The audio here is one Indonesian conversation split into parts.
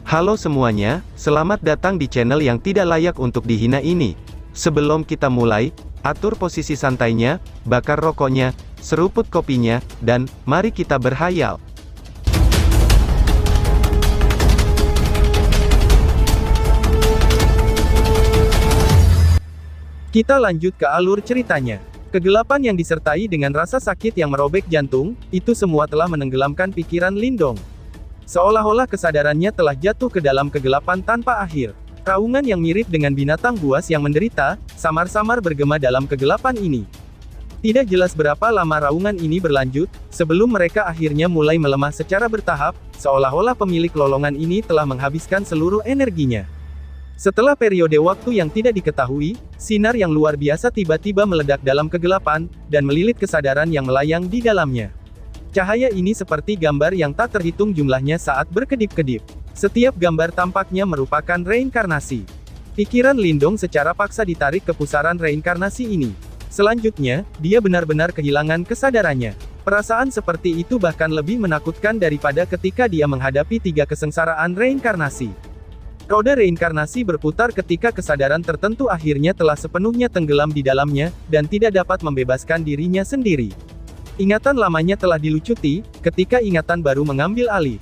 Halo semuanya, selamat datang di channel yang tidak layak untuk dihina ini. Sebelum kita mulai, atur posisi santainya, bakar rokoknya, seruput kopinya, dan mari kita berhayal. Kita lanjut ke alur ceritanya. Kegelapan yang disertai dengan rasa sakit yang merobek jantung, itu semua telah menenggelamkan pikiran Lindong. Seolah-olah kesadarannya telah jatuh ke dalam kegelapan tanpa akhir. Raungan yang mirip dengan binatang buas yang menderita, samar-samar bergema dalam kegelapan ini. Tidak jelas berapa lama raungan ini berlanjut, sebelum mereka akhirnya mulai melemah secara bertahap, seolah-olah pemilik lolongan ini telah menghabiskan seluruh energinya. Setelah periode waktu yang tidak diketahui, sinar yang luar biasa tiba-tiba meledak dalam kegelapan, dan melilit kesadaran yang melayang di dalamnya. Cahaya ini seperti gambar yang tak terhitung jumlahnya saat berkedip-kedip. Setiap gambar tampaknya merupakan reinkarnasi. Pikiran Lindong secara paksa ditarik ke pusaran reinkarnasi ini. Selanjutnya, dia benar-benar kehilangan kesadarannya. Perasaan seperti itu bahkan lebih menakutkan daripada ketika dia menghadapi 3 kesengsaraan reinkarnasi. Roda reinkarnasi berputar ketika kesadaran tertentu akhirnya telah sepenuhnya tenggelam di dalamnya, dan tidak dapat membebaskan dirinya sendiri. Ingatan lamanya telah dilucuti, ketika ingatan baru mengambil alih.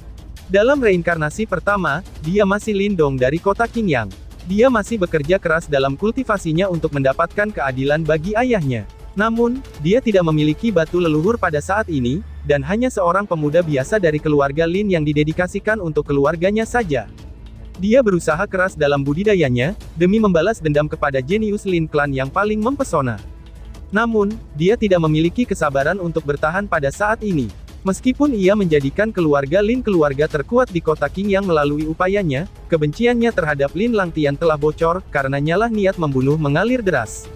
Dalam reinkarnasi pertama, dia masih Lindong dari kota Qingyang. Dia masih bekerja keras dalam kultivasinya untuk mendapatkan keadilan bagi ayahnya. Namun, dia tidak memiliki batu leluhur pada saat ini, dan hanya seorang pemuda biasa dari keluarga Lin yang didedikasikan untuk keluarganya saja. Dia berusaha keras dalam budidayanya, demi membalas dendam kepada jenius Lin Clan yang paling mempesona. Namun, dia tidak memiliki kesabaran untuk bertahan pada saat ini. Meskipun ia menjadikan keluarga Lin keluarga terkuat di kota Qingyang melalui upayanya, kebenciannya terhadap Lin Langtian telah bocor, karena nyala niat membunuh mengalir deras.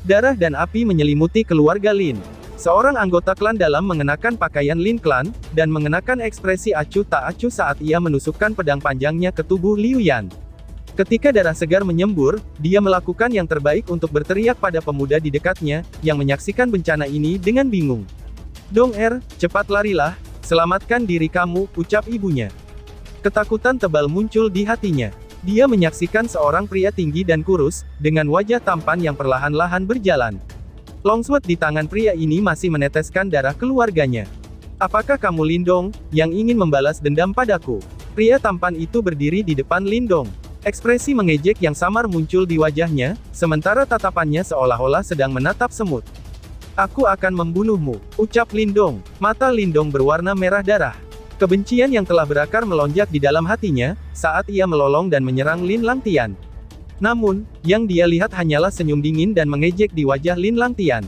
Darah dan api menyelimuti keluarga Lin. Seorang anggota klan dalam mengenakan pakaian Lin Clan, dan mengenakan ekspresi acuh tak acuh saat ia menusukkan pedang panjangnya ke tubuh Liu Yan. Ketika darah segar menyembur, dia melakukan yang terbaik untuk berteriak pada pemuda di dekatnya, yang menyaksikan bencana ini dengan bingung. "Dong-er, cepat larilah, selamatkan diri kamu," ucap ibunya. Ketakutan tebal muncul di hatinya. Dia menyaksikan seorang pria tinggi dan kurus, dengan wajah tampan yang perlahan-lahan berjalan. Longsword di tangan pria ini masih meneteskan darah keluarganya. "Apakah kamu Lindong, yang ingin membalas dendam padaku?" Pria tampan itu berdiri di depan Lindong. Ekspresi mengejek yang samar muncul di wajahnya, sementara tatapannya seolah-olah sedang menatap semut. "Aku akan membunuhmu," ucap Lindong. Mata Lindong berwarna merah darah. Kebencian yang telah berakar melonjak di dalam hatinya, saat ia melolong dan menyerang Lin Langtian. Namun, yang dia lihat hanyalah senyum dingin dan mengejek di wajah Lin Langtian.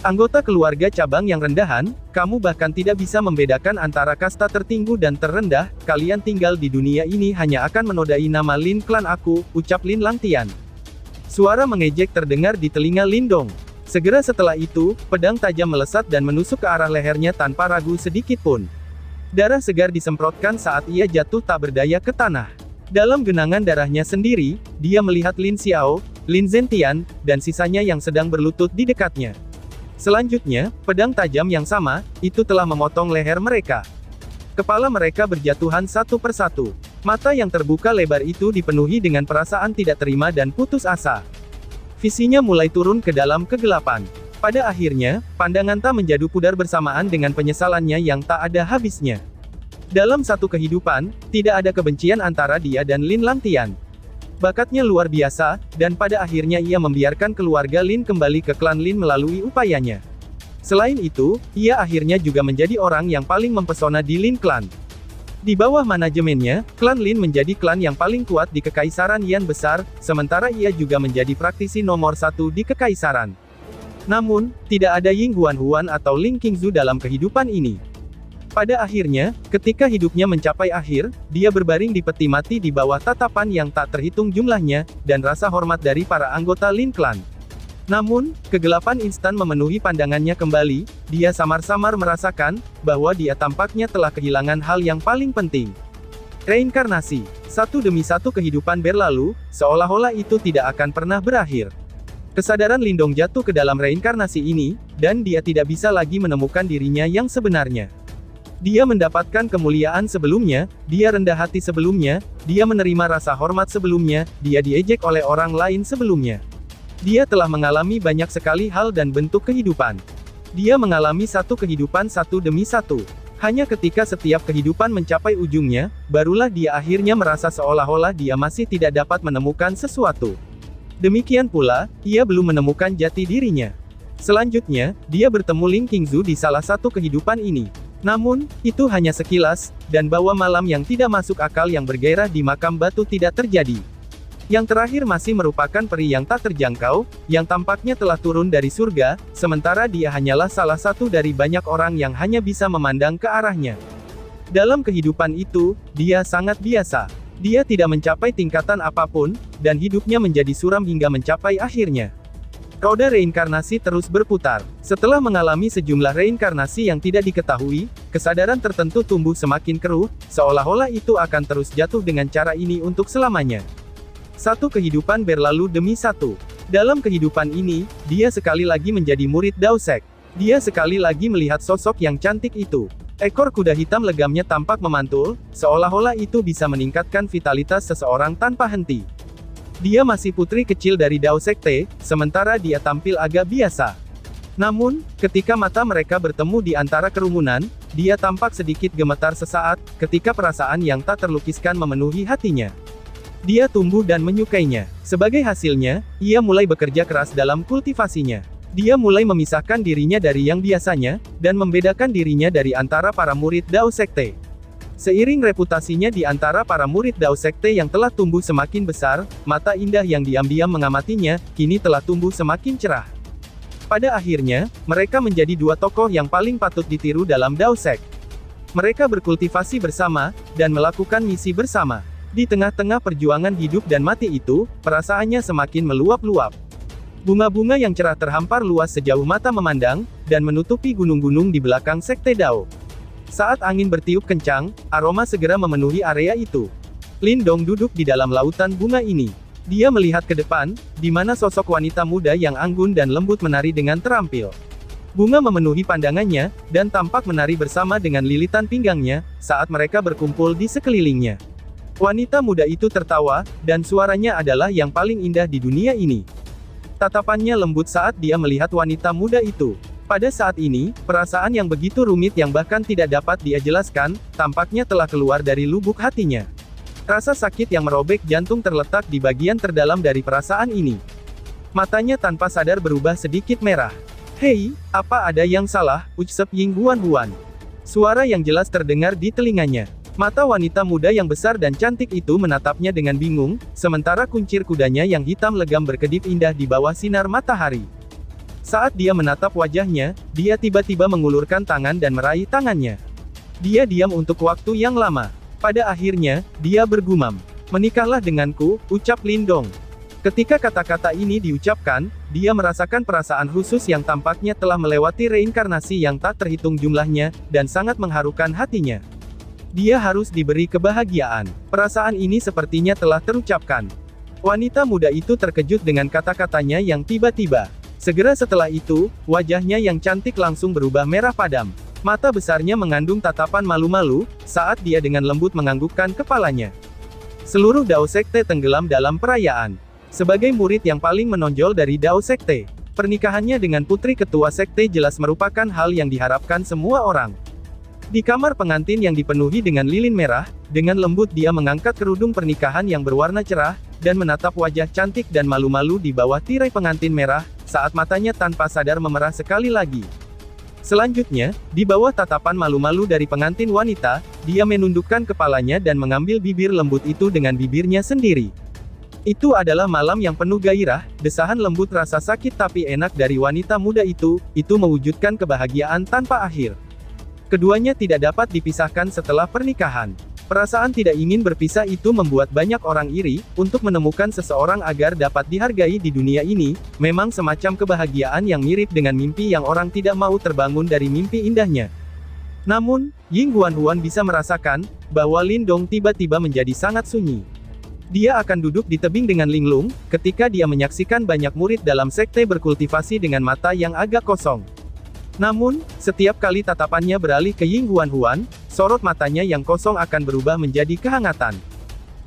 "Anggota keluarga cabang yang rendahan, kamu bahkan tidak bisa membedakan antara kasta tertinggi dan terendah, kalian tinggal di dunia ini hanya akan menodai nama Lin Clan aku," ucap Lin Langtian. Suara mengejek terdengar di telinga Lindong. Segera setelah itu, pedang tajam melesat dan menusuk ke arah lehernya tanpa ragu sedikit pun. Darah segar disemprotkan saat ia jatuh tak berdaya ke tanah. Dalam genangan darahnya sendiri, dia melihat Lin Xiao, Lin Zentian, dan sisanya yang sedang berlutut di dekatnya. Selanjutnya, pedang tajam yang sama, itu telah memotong leher mereka. Kepala mereka berjatuhan satu persatu. Mata yang terbuka lebar itu dipenuhi dengan perasaan tidak terima dan putus asa. Visinya mulai turun ke dalam kegelapan. Pada akhirnya, pandangan Tak menjadi pudar bersamaan dengan penyesalannya yang tak ada habisnya. Dalam satu kehidupan, tidak ada kebencian antara dia dan Lin Langtian. Bakatnya luar biasa, dan pada akhirnya ia membiarkan keluarga Lin kembali ke klan Lin melalui upayanya. Selain itu, ia akhirnya juga menjadi orang yang paling mempesona di Lin Clan. Di bawah manajemennya, klan Lin menjadi klan yang paling kuat di Kekaisaran Yan Besar, sementara ia juga menjadi praktisi nomor 1 di Kekaisaran. Namun, tidak ada Ying Huan atau Ling Qingzu dalam kehidupan ini. Pada akhirnya, ketika hidupnya mencapai akhir, dia berbaring di peti mati di bawah tatapan yang tak terhitung jumlahnya, dan rasa hormat dari para anggota Lin Clan. Namun, kegelapan instan memenuhi pandangannya kembali, dia samar-samar merasakan, bahwa dia tampaknya telah kehilangan hal yang paling penting. Reinkarnasi. Satu demi satu kehidupan berlalu, seolah-olah itu tidak akan pernah berakhir. Kesadaran Lindong jatuh ke dalam reinkarnasi ini, dan dia tidak bisa lagi menemukan dirinya yang sebenarnya. Dia mendapatkan kemuliaan sebelumnya, dia rendah hati sebelumnya, dia menerima rasa hormat sebelumnya, dia diejek oleh orang lain sebelumnya. Dia telah mengalami banyak sekali hal dan bentuk kehidupan. Dia mengalami satu kehidupan satu demi satu. Hanya ketika setiap kehidupan mencapai ujungnya, barulah dia akhirnya merasa seolah-olah dia masih tidak dapat menemukan sesuatu. Demikian pula, ia belum menemukan jati dirinya. Selanjutnya, dia bertemu Ling Qingzu di salah satu kehidupan ini. Namun, itu hanya sekilas, dan bahwa malam yang tidak masuk akal yang bergairah di makam batu tidak terjadi. Yang terakhir masih merupakan peri yang tak terjangkau, yang tampaknya telah turun dari surga, sementara dia hanyalah salah satu dari banyak orang yang hanya bisa memandang ke arahnya. Dalam kehidupan itu, dia sangat biasa. Dia tidak mencapai tingkatan apapun, dan hidupnya menjadi suram hingga mencapai akhirnya. Roda reinkarnasi terus berputar. Setelah mengalami sejumlah reinkarnasi yang tidak diketahui, kesadaran tertentu tumbuh semakin keruh, seolah-olah itu akan terus jatuh dengan cara ini untuk selamanya. Satu kehidupan berlalu demi satu. Dalam kehidupan ini, dia sekali lagi menjadi murid Dao Sek. Dia sekali lagi melihat sosok yang cantik itu. Ekor kuda hitam legamnya tampak memantul, seolah-olah itu bisa meningkatkan vitalitas seseorang tanpa henti. Dia masih putri kecil dari Dao Sekte, sementara dia tampil agak biasa. Namun, ketika mata mereka bertemu di antara kerumunan, dia tampak sedikit gemetar sesaat, ketika perasaan yang tak terlukiskan memenuhi hatinya. Dia tumbuh dan menyukainya. Sebagai hasilnya, ia mulai bekerja keras dalam kultivasinya. Dia mulai memisahkan dirinya dari yang biasanya, dan membedakan dirinya dari antara para murid Dao Sekte. Seiring reputasinya di antara para murid Dao Sekte yang telah tumbuh semakin besar, mata indah yang diam-diam mengamatinya, kini telah tumbuh semakin cerah. Pada akhirnya, mereka menjadi dua tokoh yang paling patut ditiru dalam Dao Sek. Mereka berkultivasi bersama, dan melakukan misi bersama. Di tengah-tengah perjuangan hidup dan mati itu, perasaannya semakin meluap-luap. Bunga-bunga yang cerah terhampar luas sejauh mata memandang, dan menutupi gunung-gunung di belakang Sekte Dao. Saat angin bertiup kencang, aroma segera memenuhi area itu. Lindong duduk di dalam lautan bunga ini. Dia melihat ke depan, di mana sosok wanita muda yang anggun dan lembut menari dengan terampil. Bunga memenuhi pandangannya, dan tampak menari bersama dengan lilitan pinggangnya, saat mereka berkumpul di sekelilingnya. Wanita muda itu tertawa, dan suaranya adalah yang paling indah di dunia ini. Tatapannya lembut saat dia melihat wanita muda itu. Pada saat ini, perasaan yang begitu rumit yang bahkan tidak dapat dia jelaskan, tampaknya telah keluar dari lubuk hatinya. Rasa sakit yang merobek jantung terletak di bagian terdalam dari perasaan ini. Matanya tanpa sadar berubah sedikit merah. "Hei, apa ada yang salah?" ucap Ying Huan. Suara yang jelas terdengar di telinganya. Mata wanita muda yang besar dan cantik itu menatapnya dengan bingung, sementara kuncir kudanya yang hitam legam berkedip indah di bawah sinar matahari. Saat dia menatap wajahnya, dia tiba-tiba mengulurkan tangan dan meraih tangannya. Dia diam untuk waktu yang lama. Pada akhirnya, dia bergumam. "Menikahlah denganku," ucap Lindong. Ketika kata-kata ini diucapkan, dia merasakan perasaan khusus yang tampaknya telah melewati reinkarnasi yang tak terhitung jumlahnya, dan sangat mengharukan hatinya. Dia harus diberi kebahagiaan. Perasaan ini sepertinya telah terucapkan. Wanita muda itu terkejut dengan kata-katanya yang tiba-tiba. Segera setelah itu, wajahnya yang cantik langsung berubah merah padam. Mata besarnya mengandung tatapan malu-malu, saat dia dengan lembut menganggukkan kepalanya. Seluruh Dao Sekte tenggelam dalam perayaan. Sebagai murid yang paling menonjol dari Dao Sekte, pernikahannya dengan putri ketua Sekte jelas merupakan hal yang diharapkan semua orang. Di kamar pengantin yang dipenuhi dengan lilin merah, dengan lembut dia mengangkat kerudung pernikahan yang berwarna cerah, dan menatap wajah cantik dan malu-malu di bawah tirai pengantin merah, saat matanya tanpa sadar memerah sekali lagi. Selanjutnya, di bawah tatapan malu-malu dari pengantin wanita, dia menundukkan kepalanya dan mengambil bibir lembut itu dengan bibirnya sendiri. Itu adalah malam yang penuh gairah, desahan lembut rasa sakit tapi enak dari wanita muda itu mewujudkan kebahagiaan tanpa akhir. Keduanya tidak dapat dipisahkan setelah pernikahan. Perasaan tidak ingin berpisah itu membuat banyak orang iri, untuk menemukan seseorang agar dapat dihargai di dunia ini, memang semacam kebahagiaan yang mirip dengan mimpi yang orang tidak mau terbangun dari mimpi indahnya. Namun, Ying Huan bisa merasakan, bahwa Lindong tiba-tiba menjadi sangat sunyi. Dia akan duduk di tebing dengan linglung, ketika dia menyaksikan banyak murid dalam sekte berkultivasi dengan mata yang agak kosong. Namun, setiap kali tatapannya beralih ke Ying Huan, sorot matanya yang kosong akan berubah menjadi kehangatan.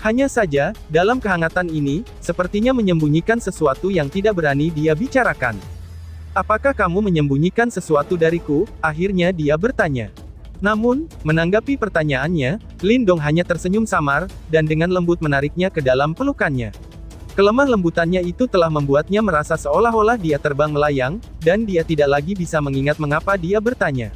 Hanya saja, dalam kehangatan ini, sepertinya menyembunyikan sesuatu yang tidak berani dia bicarakan. Apakah kamu menyembunyikan sesuatu dariku? Akhirnya dia bertanya. Namun, menanggapi pertanyaannya, Lindong hanya tersenyum samar, dan dengan lembut menariknya ke dalam pelukannya. Kelemah lembutannya itu telah membuatnya merasa seolah-olah dia terbang melayang, dan dia tidak lagi bisa mengingat mengapa dia bertanya.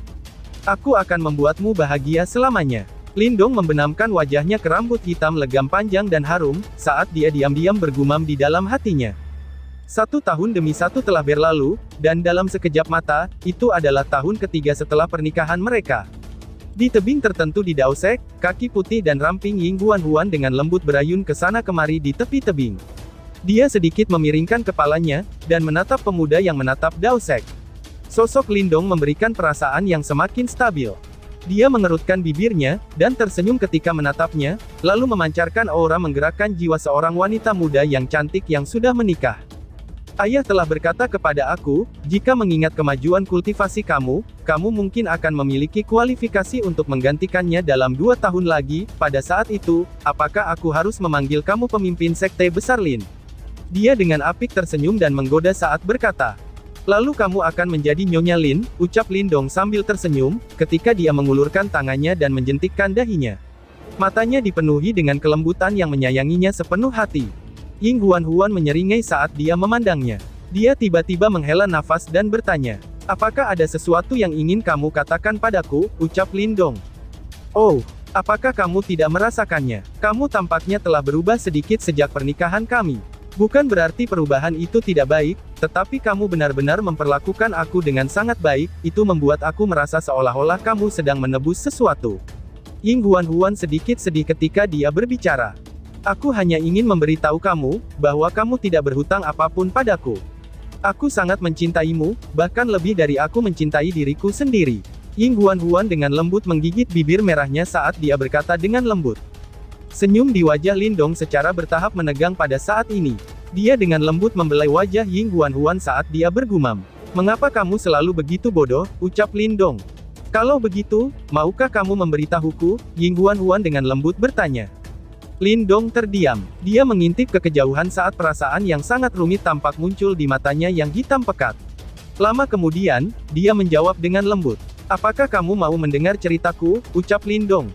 Aku akan membuatmu bahagia selamanya. Lindong membenamkan wajahnya ke rambut hitam legam panjang dan harum, saat dia diam-diam bergumam di dalam hatinya. 1 tahun demi 1 telah berlalu, dan dalam sekejap mata, itu adalah tahun ketiga setelah pernikahan mereka. Di tebing tertentu di Daosek, kaki putih dan ramping Ying Huan dengan lembut berayun ke sana kemari di tepi tebing. Dia sedikit memiringkan kepalanya, dan menatap pemuda yang menatap Daosek. Sosok Lindong memberikan perasaan yang semakin stabil. Dia mengerutkan bibirnya, dan tersenyum ketika menatapnya, lalu memancarkan aura menggerakkan jiwa seorang wanita muda yang cantik yang sudah menikah. Ayah telah berkata kepada aku, jika mengingat kemajuan kultivasi kamu, kamu mungkin akan memiliki kualifikasi untuk menggantikannya dalam 2 tahun lagi. Pada saat itu, apakah aku harus memanggil kamu pemimpin sekte besar Lin? Dia dengan apik tersenyum dan menggoda saat berkata. Lalu kamu akan menjadi Nyonya Lin, ucap Lindong sambil tersenyum, ketika dia mengulurkan tangannya dan menjentikkan dahinya. Matanya dipenuhi dengan kelembutan yang menyayanginya sepenuh hati. Ying Huan menyeringai saat dia memandangnya. Dia tiba-tiba menghela nafas dan bertanya, apakah ada sesuatu yang ingin kamu katakan padaku, ucap Lindong. Oh, apakah kamu tidak merasakannya? Kamu tampaknya telah berubah sedikit sejak pernikahan kami. Bukan berarti perubahan itu tidak baik, tetapi kamu benar-benar memperlakukan aku dengan sangat baik, itu membuat aku merasa seolah-olah kamu sedang menebus sesuatu. Ying Huan sedikit sedih ketika dia berbicara. Aku hanya ingin memberitahu kamu, bahwa kamu tidak berhutang apapun padaku. Aku sangat mencintaimu, bahkan lebih dari aku mencintai diriku sendiri. Ying Huan dengan lembut menggigit bibir merahnya saat dia berkata dengan lembut. Senyum di wajah Lindong secara bertahap menegang pada saat ini. Dia dengan lembut membelai wajah Ying Huan saat dia bergumam. Mengapa kamu selalu begitu bodoh, ucap Lindong. Kalau begitu, maukah kamu memberitahuku? Ying Huan dengan lembut bertanya. Lindong terdiam. Dia mengintip ke kejauhan saat perasaan yang sangat rumit tampak muncul di matanya yang hitam pekat. Lama kemudian, dia menjawab dengan lembut. Apakah kamu mau mendengar ceritaku? Ucap Lindong.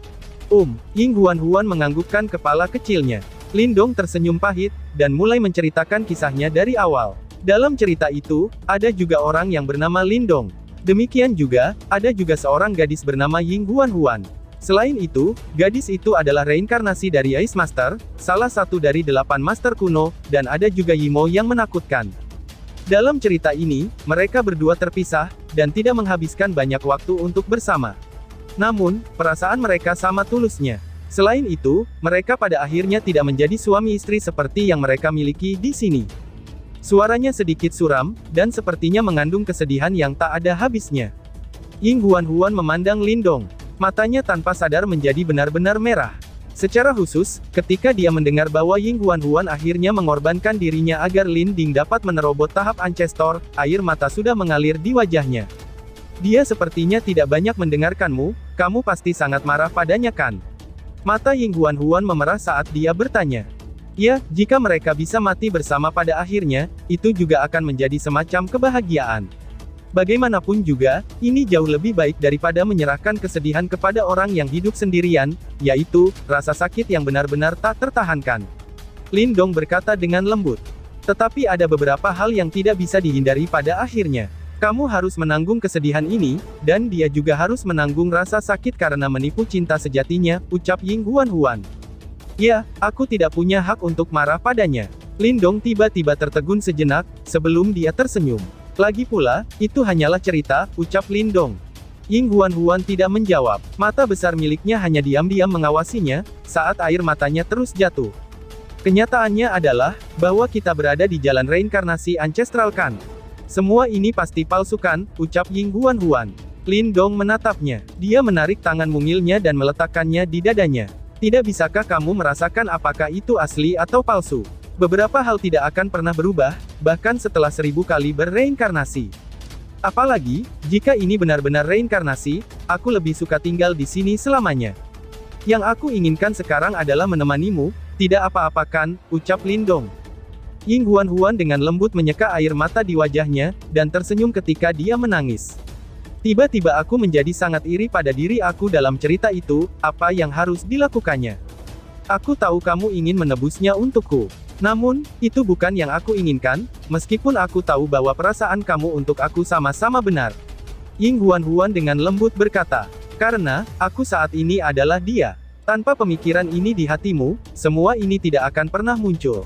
Ying Huan menganggukkan kepala kecilnya. Lindong tersenyum pahit, dan mulai menceritakan kisahnya dari awal. Dalam cerita itu, ada juga orang yang bernama Lindong. Demikian juga, ada juga seorang gadis bernama Ying Huan. Selain itu, gadis itu adalah reinkarnasi dari Ice Master, salah satu dari 8 Master kuno, dan ada juga Yimo yang menakutkan. Dalam cerita ini, mereka berdua terpisah, dan tidak menghabiskan banyak waktu untuk bersama. Namun, perasaan mereka sama tulusnya. Selain itu, mereka pada akhirnya tidak menjadi suami istri seperti yang mereka miliki di sini. Suaranya sedikit suram, dan sepertinya mengandung kesedihan yang tak ada habisnya. Ying Huan memandang Lindong. Matanya tanpa sadar menjadi benar-benar merah. Secara khusus, ketika dia mendengar bahwa Ying Huan akhirnya mengorbankan dirinya agar Linding dapat menerobos tahap Ancestor, air mata sudah mengalir di wajahnya. Dia sepertinya tidak banyak mendengarkanmu, kamu pasti sangat marah padanya kan? Mata Ying Huan memerah saat dia bertanya. Ya, jika mereka bisa mati bersama pada akhirnya, itu juga akan menjadi semacam kebahagiaan. Bagaimanapun juga, ini jauh lebih baik daripada menyerahkan kesedihan kepada orang yang hidup sendirian, yaitu, rasa sakit yang benar-benar tak tertahankan. Lindong berkata dengan lembut. Tetapi ada beberapa hal yang tidak bisa dihindari pada akhirnya. Kamu harus menanggung kesedihan ini, dan dia juga harus menanggung rasa sakit karena menipu cinta sejatinya, ucap Ying Huan. Ya, aku tidak punya hak untuk marah padanya. Lindong tiba-tiba tertegun sejenak, sebelum dia tersenyum. Lagi pula, itu hanyalah cerita, ucap Lindong. Ying Huan tidak menjawab. Mata besar miliknya hanya diam-diam mengawasinya, saat air matanya terus jatuh. Kenyataannya adalah, bahwa kita berada di jalan reinkarnasi Ancestral kan? Semua ini pasti palsu kan, ucap Ying Huan. Lindong menatapnya. Dia menarik tangan mungilnya dan meletakkannya di dadanya. Tidak bisakah kamu merasakan apakah itu asli atau palsu? Beberapa hal tidak akan pernah berubah, bahkan setelah 1000 kali berreinkarnasi. Apalagi, jika ini benar-benar reinkarnasi, aku lebih suka tinggal di sini selamanya. Yang aku inginkan sekarang adalah menemanimu, tidak apa-apa kan, ucap Lindong. Ying Huan-Huan dengan lembut menyeka air mata di wajahnya, dan tersenyum ketika dia menangis. Tiba-tiba aku menjadi sangat iri pada diri aku dalam cerita itu, apa yang harus dilakukannya. Aku tahu kamu ingin menebusnya untukku. Namun, itu bukan yang aku inginkan, meskipun aku tahu bahwa perasaan kamu untuk aku sama-sama benar. Ying Huan-Huan dengan lembut berkata, karena, aku saat ini adalah dia. Tanpa pemikiran ini di hatimu, semua ini tidak akan pernah muncul.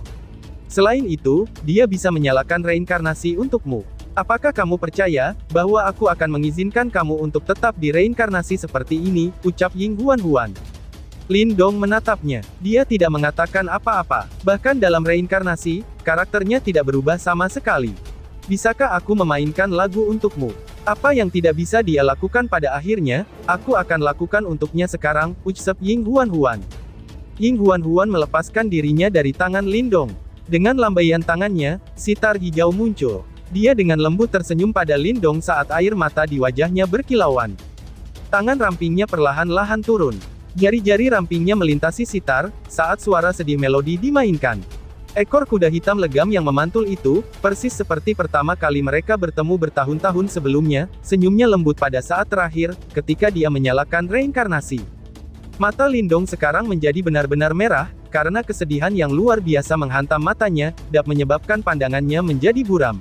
Selain itu, dia bisa menyalakan reinkarnasi untukmu. Apakah kamu percaya, bahwa aku akan mengizinkan kamu untuk tetap di reinkarnasi seperti ini, ucap Ying Huan-Huan. Lindong menatapnya. Dia tidak mengatakan apa-apa. Bahkan dalam reinkarnasi, karakternya tidak berubah sama sekali. Bisakah aku memainkan lagu untukmu? Apa yang tidak bisa dia lakukan pada akhirnya, aku akan lakukan untuknya sekarang, ucap Ying Huan-Huan. Ying Huan-Huan melepaskan dirinya dari tangan Lindong. Dengan lambaian tangannya, sitar hijau muncul. Dia dengan lembut tersenyum pada Lindong saat air mata di wajahnya berkilauan. Tangan rampingnya perlahan-lahan turun. Jari-jari rampingnya melintasi sitar, saat suara sedih melodi dimainkan. Ekor kuda hitam legam yang memantul itu, persis seperti pertama kali mereka bertemu bertahun-tahun sebelumnya, senyumnya lembut pada saat terakhir, ketika dia menyalakan reinkarnasi. Mata Lindong sekarang menjadi benar-benar merah, karena kesedihan yang luar biasa menghantam matanya, dan menyebabkan pandangannya menjadi buram.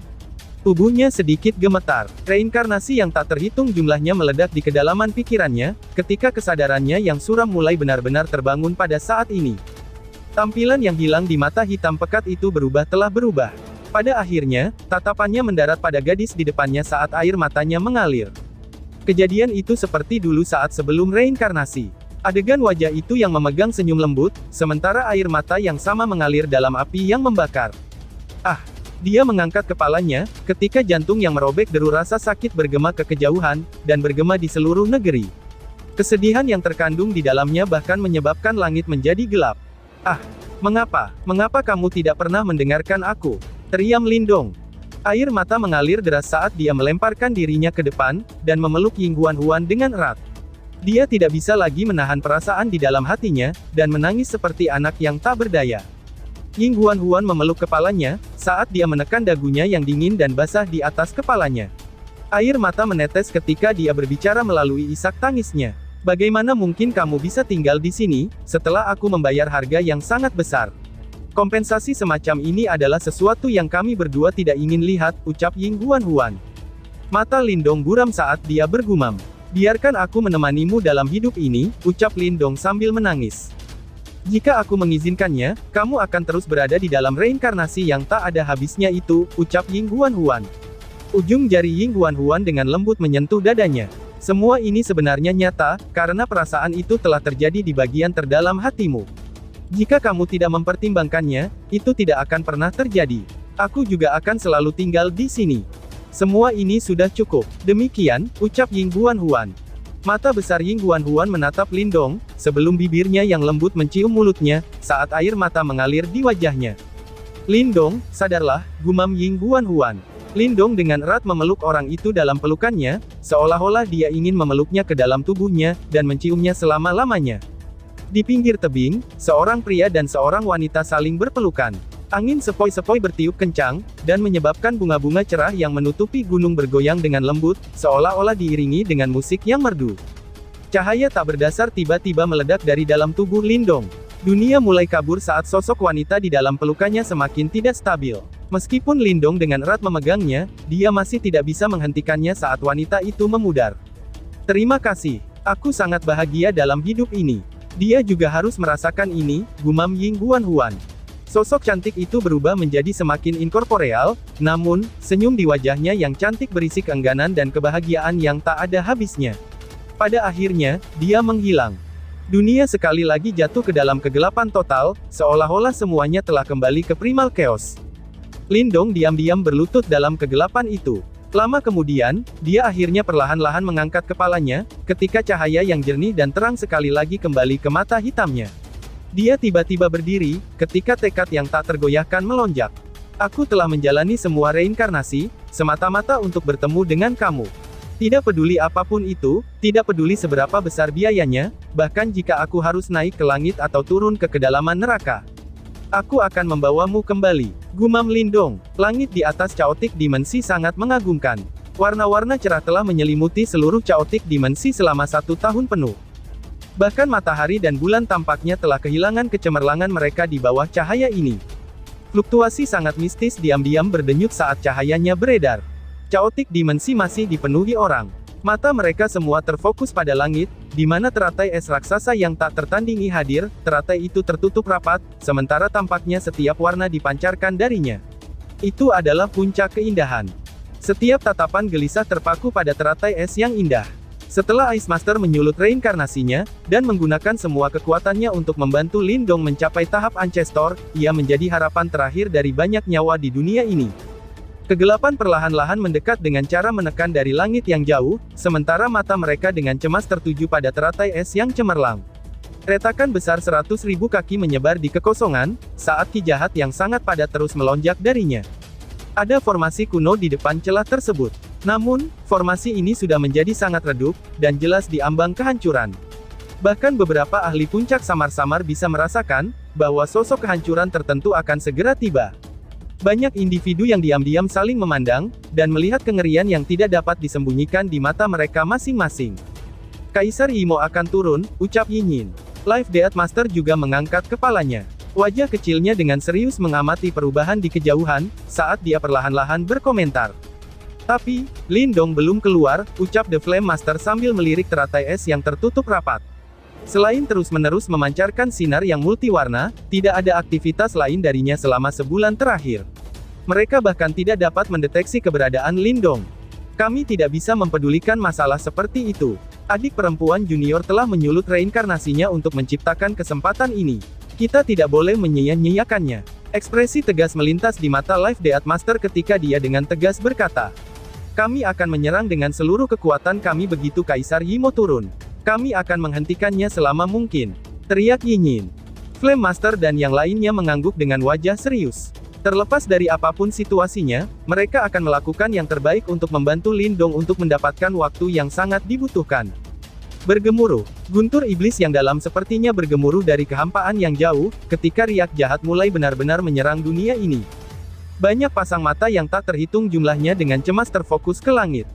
Tubuhnya sedikit gemetar. Reinkarnasi yang tak terhitung jumlahnya meledak di kedalaman pikirannya, ketika kesadarannya yang suram mulai benar-benar terbangun pada saat ini. Tampilan yang hilang di mata hitam pekat itu telah berubah. Pada akhirnya, tatapannya mendarat pada gadis di depannya saat air matanya mengalir. Kejadian itu seperti dulu saat sebelum reinkarnasi. Adegan wajah itu yang memegang senyum lembut, sementara air mata yang sama mengalir dalam api yang membakar. Ah! Dia mengangkat kepalanya, ketika jantung yang merobek deru rasa sakit bergema ke kejauhan, dan bergema di seluruh negeri. Kesedihan yang terkandung di dalamnya bahkan menyebabkan langit menjadi gelap. Ah! Mengapa kamu tidak pernah mendengarkan aku? Teriam Lindong. Air mata mengalir deras saat dia melemparkan dirinya ke depan, dan memeluk Ying Huan-Huan dengan erat. Dia tidak bisa lagi menahan perasaan di dalam hatinya, dan menangis seperti anak yang tak berdaya. Ying Huan-Huan memeluk kepalanya, saat dia menekan dagunya yang dingin dan basah di atas kepalanya. Air mata menetes ketika dia berbicara melalui isak tangisnya. Bagaimana mungkin kamu bisa tinggal di sini, setelah aku membayar harga yang sangat besar? Kompensasi semacam ini adalah sesuatu yang kami berdua tidak ingin lihat, ucap Ying Huan-Huan. Mata Lindong buram saat dia bergumam. Biarkan aku menemanimu dalam hidup ini, ucap Lindong sambil menangis. Jika aku mengizinkannya, kamu akan terus berada di dalam reinkarnasi yang tak ada habisnya itu, ucap Ying Huan-Huan. Ujung jari Ying Huan-Huan dengan lembut menyentuh dadanya. Semua ini sebenarnya nyata, karena perasaan itu telah terjadi di bagian terdalam hatimu. Jika kamu tidak mempertimbangkannya, itu tidak akan pernah terjadi. Aku juga akan selalu tinggal di sini. Semua ini sudah cukup. Demikian, ucap Ying Huan-Huan. Mata besar Ying Huan-Huan menatap Lindong, sebelum bibirnya yang lembut mencium mulutnya, saat air mata mengalir di wajahnya. Lindong, sadarlah, gumam Ying Huan-Huan. Lindong dengan erat memeluk orang itu dalam pelukannya, seolah-olah dia ingin memeluknya ke dalam tubuhnya, dan menciumnya selama-lamanya. Di pinggir tebing, seorang pria dan seorang wanita saling berpelukan. Angin sepoi-sepoi bertiup kencang, dan menyebabkan bunga-bunga cerah yang menutupi gunung bergoyang dengan lembut, seolah-olah diiringi dengan musik yang merdu. Cahaya tak berdasar tiba-tiba meledak dari dalam tubuh Lindong. Dunia mulai kabur saat sosok wanita di dalam pelukannya semakin tidak stabil. Meskipun Lindong dengan erat memegangnya, dia masih tidak bisa menghentikannya saat wanita itu memudar. Terima kasih. Aku sangat bahagia dalam hidup ini. Dia juga harus merasakan ini, gumam Ying Huan-Huan. Sosok cantik itu berubah menjadi semakin inkorporeal, namun, senyum di wajahnya yang cantik berisi keengganan dan kebahagiaan yang tak ada habisnya. Pada akhirnya, dia menghilang. Dunia sekali lagi jatuh ke dalam kegelapan total, seolah-olah semuanya telah kembali ke primal chaos. Lindong diam-diam berlutut dalam kegelapan itu. Lama kemudian, dia akhirnya perlahan-lahan mengangkat kepalanya, ketika cahaya yang jernih dan terang sekali lagi kembali ke mata hitamnya. Dia tiba-tiba berdiri, ketika tekad yang tak tergoyahkan melonjak. Aku telah menjalani semua reinkarnasi, semata-mata untuk bertemu dengan kamu. Tidak peduli apapun itu, tidak peduli seberapa besar biayanya, bahkan jika aku harus naik ke langit atau turun ke kedalaman neraka. Aku akan membawamu kembali. Gumam Lindong. Langit di atas Chaotic Dimensi sangat mengagumkan. Warna-warna cerah telah menyelimuti seluruh Chaotic Dimensi selama 1 tahun penuh. Bahkan matahari dan bulan tampaknya telah kehilangan kecemerlangan mereka di bawah cahaya ini. Fluktuasi sangat mistis diam-diam berdenyut saat cahayanya beredar. Chaotic Dimensi masih dipenuhi orang. Mata mereka semua terfokus pada langit, di mana teratai es raksasa yang tak tertandingi hadir. Teratai itu tertutup rapat, sementara tampaknya setiap warna dipancarkan darinya. Itu adalah puncak keindahan. Setiap tatapan gelisah terpaku pada teratai es yang indah. Setelah Ice Master menyulut reinkarnasinya, dan menggunakan semua kekuatannya untuk membantu Lindong mencapai tahap Ancestor, ia menjadi harapan terakhir dari banyak nyawa di dunia ini. Kegelapan perlahan-lahan mendekat dengan cara menekan dari langit yang jauh, sementara mata mereka dengan cemas tertuju pada teratai es yang cemerlang. Retakan besar 100.000 kaki menyebar di kekosongan, saat ki jahat yang sangat padat terus melonjak darinya. Ada formasi kuno di depan celah tersebut. Namun, formasi ini sudah menjadi sangat redup, dan jelas di ambang kehancuran. Bahkan beberapa ahli puncak samar-samar bisa merasakan, bahwa sosok kehancuran tertentu akan segera tiba. Banyak individu yang diam-diam saling memandang, dan melihat kengerian yang tidak dapat disembunyikan di mata mereka masing-masing. Kaisar Imo akan turun, ucap Yinyin. Life Death Master juga mengangkat kepalanya. Wajah kecilnya dengan serius mengamati perubahan di kejauhan, saat dia perlahan-lahan berkomentar. Tapi, Lindong belum keluar, ucap The Flame Master sambil melirik teratai es yang tertutup rapat. Selain terus-menerus memancarkan sinar yang multiwarna, tidak ada aktivitas lain darinya selama sebulan terakhir. Mereka bahkan tidak dapat mendeteksi keberadaan Lindong. Kami tidak bisa mempedulikan masalah seperti itu. Adik perempuan junior telah menyulut reinkarnasinya untuk menciptakan kesempatan ini. Kita tidak boleh menyia-nyiakannya. Ekspresi tegas melintas di mata Life Death Master ketika dia dengan tegas berkata, "Kami akan menyerang dengan seluruh kekuatan kami begitu Kaisar Yimo turun. Kami akan menghentikannya selama mungkin," teriak Yinyin. Flame Master dan yang lainnya mengangguk dengan wajah serius. Terlepas dari apapun situasinya, mereka akan melakukan yang terbaik untuk membantu Lindong untuk mendapatkan waktu yang sangat dibutuhkan. Bergemuruh. Guntur iblis yang dalam sepertinya bergemuruh dari kehampaan yang jauh, ketika riak jahat mulai benar-benar menyerang dunia ini. Banyak pasang mata yang tak terhitung jumlahnya dengan cemas terfokus ke langit.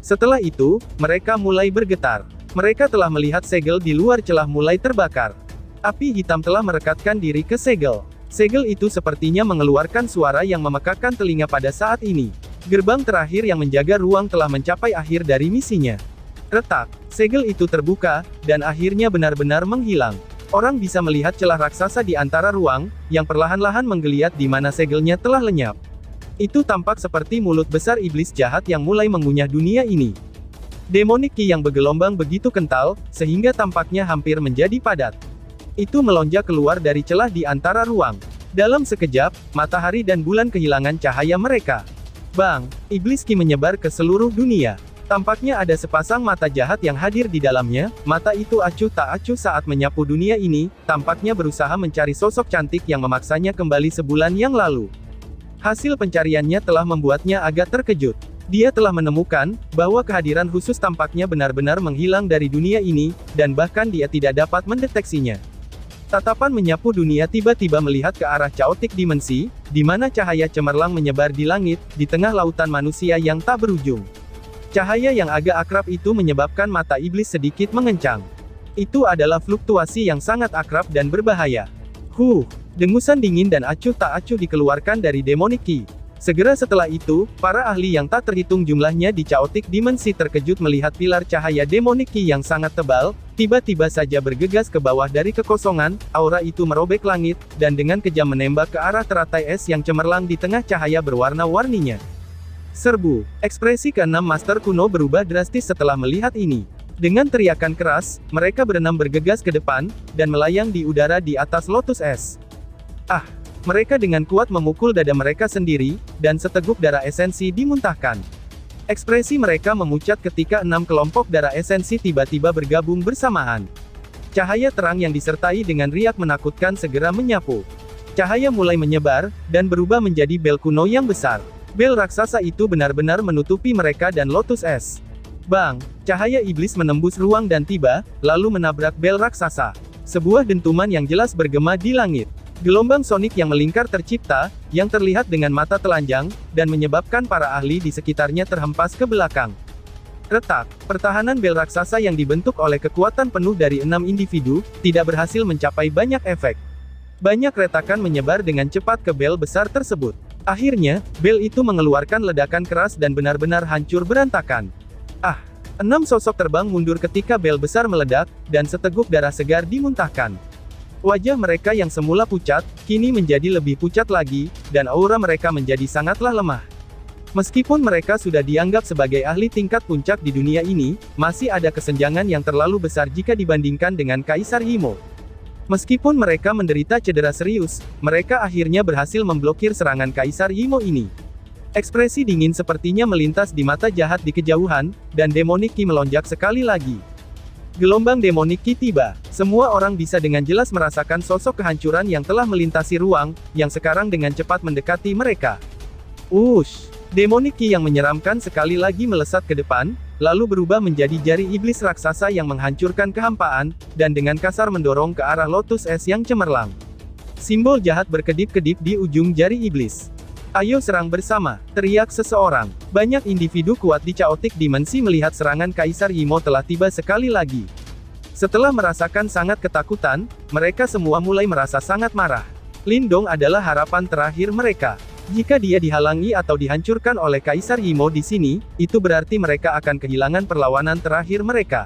Setelah itu, mereka mulai bergetar. Mereka telah melihat segel di luar celah mulai terbakar. Api hitam telah merekatkan diri ke segel. Segel itu sepertinya mengeluarkan suara yang memekakkan telinga pada saat ini. Gerbang terakhir yang menjaga ruang telah mencapai akhir dari misinya. Retak. Segel itu terbuka, dan akhirnya benar-benar menghilang. Orang bisa melihat celah raksasa di antara ruang, yang perlahan-lahan menggeliat di mana segelnya telah lenyap. Itu tampak seperti mulut besar iblis jahat yang mulai mengunyah dunia ini. Demonic Ki yang bergelombang begitu kental, sehingga tampaknya hampir menjadi padat. Itu melonjak keluar dari celah di antara ruang. Dalam sekejap, matahari dan bulan kehilangan cahaya mereka. Bang! Iblis Ki menyebar ke seluruh dunia. Tampaknya ada sepasang mata jahat yang hadir di dalamnya. Mata itu acuh tak acuh saat menyapu dunia ini, tampaknya berusaha mencari sosok cantik yang memaksanya kembali sebulan yang lalu. Hasil pencariannya telah membuatnya agak terkejut. Dia telah menemukan, bahwa kehadiran khusus tampaknya benar-benar menghilang dari dunia ini, dan bahkan dia tidak dapat mendeteksinya. Tatapan menyapu dunia tiba-tiba melihat ke arah Chaotic Dimensi, di mana cahaya cemerlang menyebar di langit, di tengah lautan manusia yang tak berujung. Cahaya yang agak akrab itu menyebabkan mata iblis sedikit mengencang. Itu adalah fluktuasi yang sangat akrab dan berbahaya. Dengusan dingin dan acuh tak acuh dikeluarkan dari Demonic Ki. Segera setelah itu, para ahli yang tak terhitung jumlahnya di Chaotic Dimensi terkejut melihat pilar cahaya Demonic Ki yang sangat tebal, tiba-tiba saja bergegas ke bawah dari kekosongan. Aura itu merobek langit, dan dengan kejam menembak ke arah teratai es yang cemerlang di tengah cahaya berwarna-warninya. Serbu. Ekspresi keenam Master kuno berubah drastis setelah melihat ini. Dengan teriakan keras, mereka berenam bergegas ke depan, dan melayang di udara di atas lotus es. Mereka dengan kuat memukul dada mereka sendiri, dan seteguk darah esensi dimuntahkan. Ekspresi mereka memucat ketika 6 kelompok darah esensi tiba-tiba bergabung bersamaan. Cahaya terang yang disertai dengan riak menakutkan segera menyapu. Cahaya mulai menyebar, dan berubah menjadi bel kuno yang besar. Bel raksasa itu benar-benar menutupi mereka dan lotus es. Bang! Cahaya iblis menembus ruang dan tiba, lalu menabrak bel raksasa. Sebuah dentuman yang jelas bergema di langit. Gelombang sonik yang melingkar tercipta, yang terlihat dengan mata telanjang, dan menyebabkan para ahli di sekitarnya terhempas ke belakang. Retak, pertahanan bel raksasa yang dibentuk oleh kekuatan penuh dari 6 individu, tidak berhasil mencapai banyak efek. Banyak retakan menyebar dengan cepat ke bel besar tersebut. Akhirnya, bel itu mengeluarkan ledakan keras dan benar-benar hancur berantakan. 6 sosok terbang mundur ketika bel besar meledak, dan seteguk darah segar dimuntahkan. Wajah mereka yang semula pucat, kini menjadi lebih pucat lagi, dan aura mereka menjadi sangatlah lemah. Meskipun mereka sudah dianggap sebagai ahli tingkat puncak di dunia ini, masih ada kesenjangan yang terlalu besar jika dibandingkan dengan Kaisar Imo. Meskipun mereka menderita cedera serius, mereka akhirnya berhasil memblokir serangan Kaisar Imo ini. Ekspresi dingin sepertinya melintas di mata jahat di kejauhan, dan Demonic Ki melonjak sekali lagi. Gelombang Demonic Ki tiba. Semua orang bisa dengan jelas merasakan sosok kehancuran yang telah melintasi ruang, yang sekarang dengan cepat mendekati mereka. Wush! Demonic Ki yang menyeramkan sekali lagi melesat ke depan, lalu berubah menjadi jari iblis raksasa yang menghancurkan kehampaan, dan dengan kasar mendorong ke arah Lotus Es yang cemerlang. Simbol jahat berkedip-kedip di ujung jari iblis. Ayo serang bersama, teriak seseorang. Banyak individu kuat di Chaotic Dimensi melihat serangan Kaisar Imo telah tiba sekali lagi. Setelah merasakan sangat ketakutan, mereka semua mulai merasa sangat marah. Lindong adalah harapan terakhir mereka. Jika dia dihalangi atau dihancurkan oleh Kaisar Imo di sini, itu berarti mereka akan kehilangan perlawanan terakhir mereka.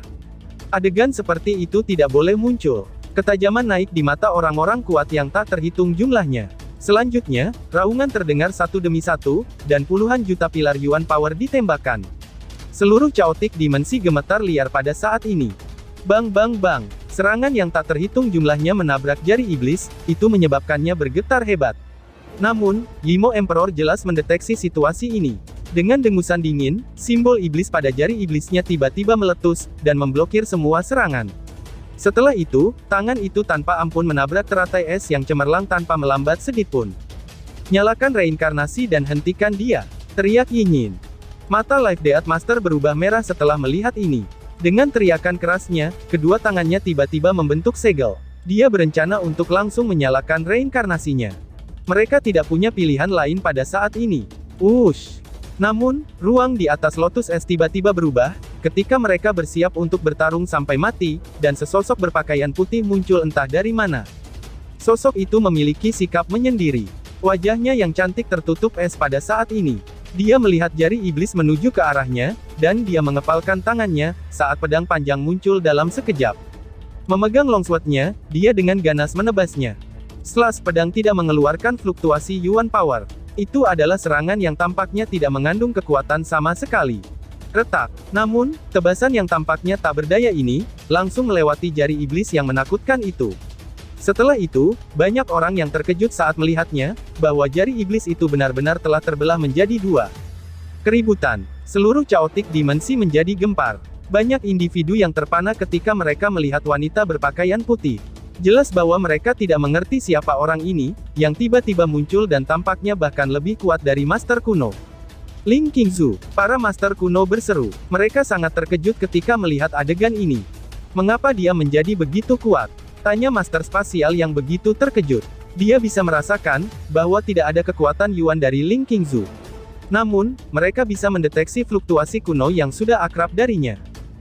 Adegan seperti itu tidak boleh muncul. Ketajaman naik di mata orang-orang kuat yang tak terhitung jumlahnya. Selanjutnya, raungan terdengar satu demi satu, dan puluhan juta pilar Yuan Power ditembakkan. Seluruh Chaotic Dimensi gemetar liar pada saat ini. Bang bang bang, serangan yang tak terhitung jumlahnya menabrak jari iblis, itu menyebabkannya bergetar hebat. Namun, Imo Emperor jelas mendeteksi situasi ini. Dengan dengusan dingin, simbol iblis pada jari iblisnya tiba-tiba meletus, dan memblokir semua serangan. Setelah itu, tangan itu tanpa ampun menabrak teratai es yang cemerlang tanpa melambat sedikitpun. Nyalakan reinkarnasi dan hentikan dia, teriak Yinyin. Mata Life Death Master berubah merah setelah melihat ini. Dengan teriakan kerasnya, kedua tangannya tiba-tiba membentuk segel. Dia berencana untuk langsung menyalakan reinkarnasinya. Mereka tidak punya pilihan lain pada saat ini. Wush! Namun, ruang di atas Lotus Es tiba-tiba berubah, ketika mereka bersiap untuk bertarung sampai mati, dan sesosok berpakaian putih muncul entah dari mana. Sosok itu memiliki sikap menyendiri. Wajahnya yang cantik tertutup es pada saat ini. Dia melihat jari iblis menuju ke arahnya, dan dia mengepalkan tangannya, saat pedang panjang muncul dalam sekejap. Memegang longswordnya, dia dengan ganas menebasnya. Slash pedang tidak mengeluarkan fluktuasi Yuan Power. Itu adalah serangan yang tampaknya tidak mengandung kekuatan sama sekali. Retak. Namun, tebasan yang tampaknya tak berdaya ini, langsung melewati jari iblis yang menakutkan itu. Setelah itu, banyak orang yang terkejut saat melihatnya, bahwa jari iblis itu benar-benar telah terbelah menjadi dua. Keributan. Seluruh Chaotic Dimensi menjadi gempar. Banyak individu yang terpana ketika mereka melihat wanita berpakaian putih. Jelas bahwa mereka tidak mengerti siapa orang ini, yang tiba-tiba muncul dan tampaknya bahkan lebih kuat dari Master Kuno. Ling Qingzu, para Master Kuno berseru. Mereka sangat terkejut ketika melihat adegan ini. Mengapa dia menjadi begitu kuat? Tanya Master Spasial yang begitu terkejut. Dia bisa merasakan, bahwa tidak ada kekuatan Yuan dari Ling Qingzu. Namun, mereka bisa mendeteksi fluktuasi kuno yang sudah akrab darinya.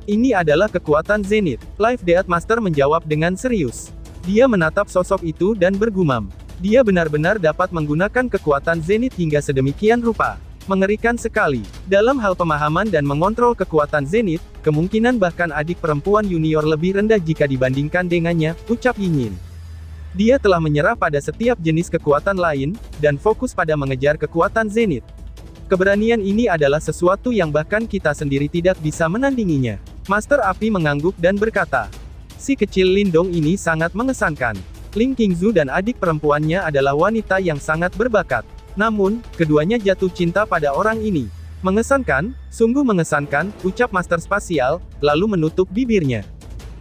Ini adalah kekuatan Zenith. Life Death Master menjawab dengan serius. Dia menatap sosok itu dan bergumam. Dia benar-benar dapat menggunakan kekuatan Zenith hingga sedemikian rupa. Mengerikan sekali. Dalam hal pemahaman dan mengontrol kekuatan Zenith, kemungkinan bahkan adik perempuan junior lebih rendah jika dibandingkan dengannya, ucap Yinyin. Dia telah menyerah pada setiap jenis kekuatan lain, dan fokus pada mengejar kekuatan Zenith. Keberanian ini adalah sesuatu yang bahkan kita sendiri tidak bisa menandinginya. Master Api mengangguk dan berkata, si kecil Lindong ini sangat mengesankan. Ling Qingzu dan adik perempuannya adalah wanita yang sangat berbakat. Namun, keduanya jatuh cinta pada orang ini. Mengesankan, sungguh mengesankan, ucap Master Spasial, lalu menutup bibirnya.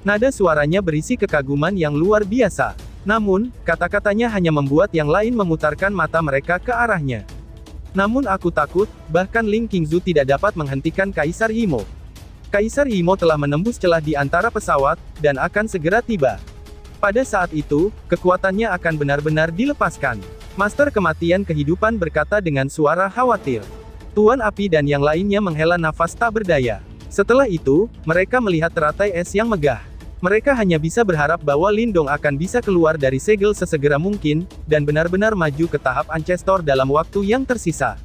Nada suaranya berisi kekaguman yang luar biasa. Namun, kata-katanya hanya membuat yang lain memutarkan mata mereka ke arahnya. Namun aku takut, bahkan Ling Qingzu tidak dapat menghentikan Kaisar Imo. Kaisar Imo telah menembus celah di antara pesawat, dan akan segera tiba. Pada saat itu, kekuatannya akan benar-benar dilepaskan. Master Kematian Kehidupan berkata dengan suara khawatir. Tuan Api dan yang lainnya menghela nafas tak berdaya. Setelah itu, mereka melihat teratai es yang megah. Mereka hanya bisa berharap bahwa Lindong akan bisa keluar dari segel sesegera mungkin, dan benar-benar maju ke tahap Ancestor dalam waktu yang tersisa.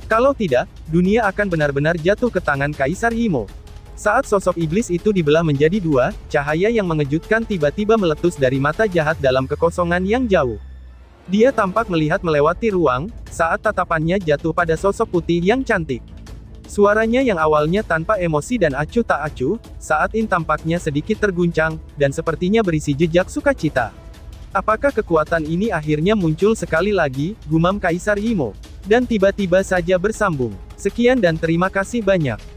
Kalau tidak, dunia akan benar-benar jatuh ke tangan Kaisar Imo. Saat sosok iblis itu dibelah menjadi dua, cahaya yang mengejutkan tiba-tiba meletus dari mata jahat dalam kekosongan yang jauh. Dia tampak melihat melewati ruang, saat tatapannya jatuh pada sosok putih yang cantik. Suaranya yang awalnya tanpa emosi dan acuh tak acuh, saat ini tampaknya sedikit terguncang, dan sepertinya berisi jejak sukacita. Apakah kekuatan ini akhirnya muncul sekali lagi, gumam Kaisar Imo. Dan tiba-tiba saja bersambung. Sekian dan terima kasih banyak.